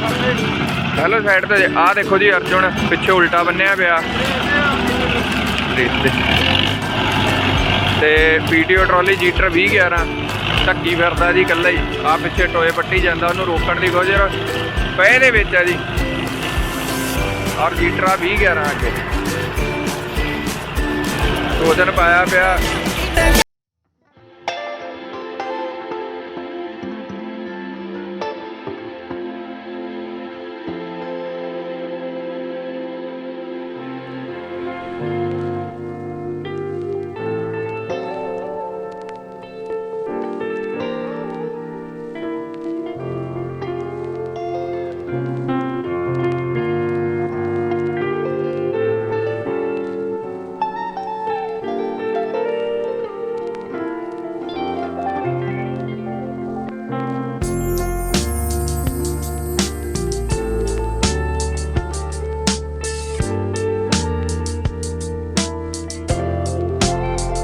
Hello side तो आ देखो जी अर्जुन पिछे उल्टा बन्निया पिया ते वीडियो ट्रॉली जीटर 2011 ढक्की फिरदा जी कल्ला ही आ पिछे टोए पट्टी जाता उन्होंने रोकण की कोशिश पए दे विच है जी और जीटरा 2011 अगे टोजन पाया पिया।